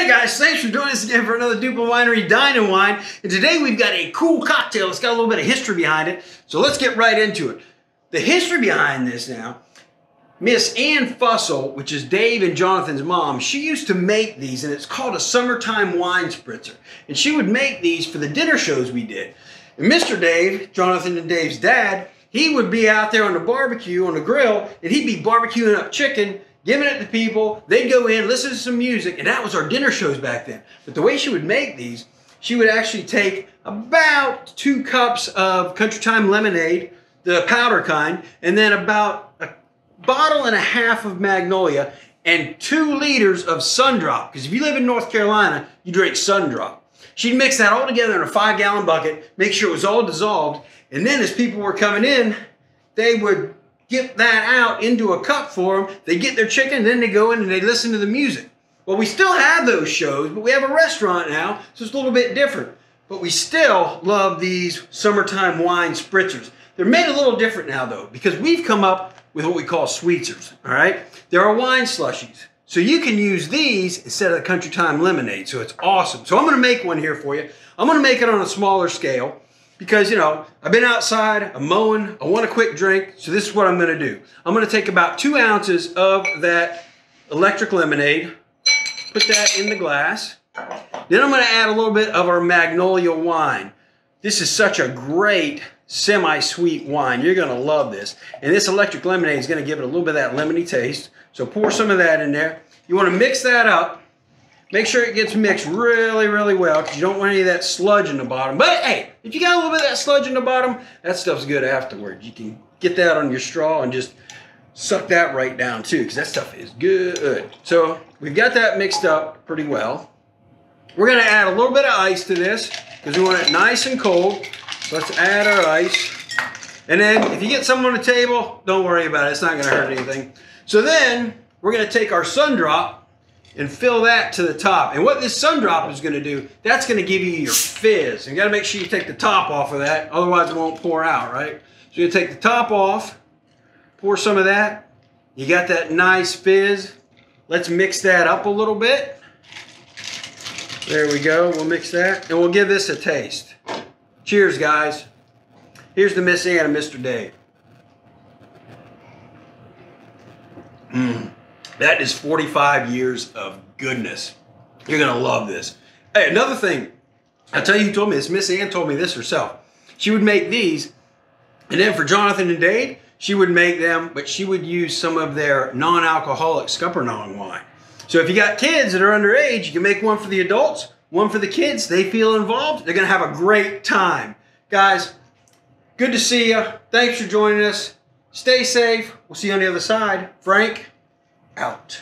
Hey guys, thanks for joining us again for another Duplin Winery Dine and Wine. And today we've got a cool cocktail. It's got a little bit of history behind it. So let's get right into it. The history behind this now, Miss Ann Fussell, which is Dave and Jonathan's mom, she used to make these, and it's called a Summertime Wine Spritzer. And she would make these for the dinner shows we did. And Mr. Dave, Jonathan and Dave's dad, he would be out there on the barbecue, on the grill, and he'd be barbecuing up chicken, giving it to people. They'd go in, listen to some music, and that was our dinner shows back then. But the way she would make these, she would actually take about 2 cups of Country Time lemonade, the powder kind, and then about a bottle and a half of Magnolia and 2 liters of Sundrop. Because if you live in North Carolina, you drink Sundrop. She'd mix that all together in a 5-gallon bucket, make sure it was all dissolved, and then as people were coming in, they would get that out into a cup for them. They get their chicken, then they go in and they listen to the music. Well, we still have those shows, but we have a restaurant now, so it's a little bit different. But we still love these Summertime Wine Spritzers. They're made a little different now, though, because we've come up with what we call Sweetzers, all right? There are wine slushies. So you can use these instead of the Country Time lemonade, so it's awesome. So I'm going to make one here for you. I'm going to make it on a smaller scale. Because, you know, I've been outside, I'm mowing, I want a quick drink, so this is what I'm going to do. I'm going to take about 2 ounces of that electric lemonade, put that in the glass. Then I'm going to add a little bit of our Magnolia wine. This is such a great semi-sweet wine. You're going to love this. And this electric lemonade is going to give it a little bit of that lemony taste. So pour some of that in there. You want to mix that up. Make sure it gets mixed really, really well because you don't want any of that sludge in the bottom. But hey, if you got a little bit of that sludge in the bottom, that stuff's good afterwards. You can get that on your straw and just suck that right down too because that stuff is good. So we've got that mixed up pretty well. We're going to add a little bit of ice to this because we want it nice and cold. So let's add our ice. And then if you get some on the table, don't worry about it. It's not going to hurt anything. So then we're going to take our Sundrop and fill that to the top. And what this Sundrop is going to do, that's going to give you your fizz. And you got to make sure you take the top off of that, otherwise it won't pour out, right? So you're going to take the top off, pour some of that. You got that nice fizz. Let's mix that up a little bit. There we go. We'll mix that, and we'll give this a taste. Cheers, guys. Here's the Miss Ann and Mr. Dave. That is 45 years of goodness. You're going to love this. Hey, another thing. I'll tell you who told me this. Miss Ann told me this herself. She would make these, and then for Jonathan and Dave, she would make them, but she would use some of their non-alcoholic Scuppernong wine. So if you got kids that are underage, you can make one for the adults, one for the kids. They feel involved. They're going to have a great time. Guys, good to see you. Thanks for joining us. Stay safe. We'll see you on the other side. Frank, out.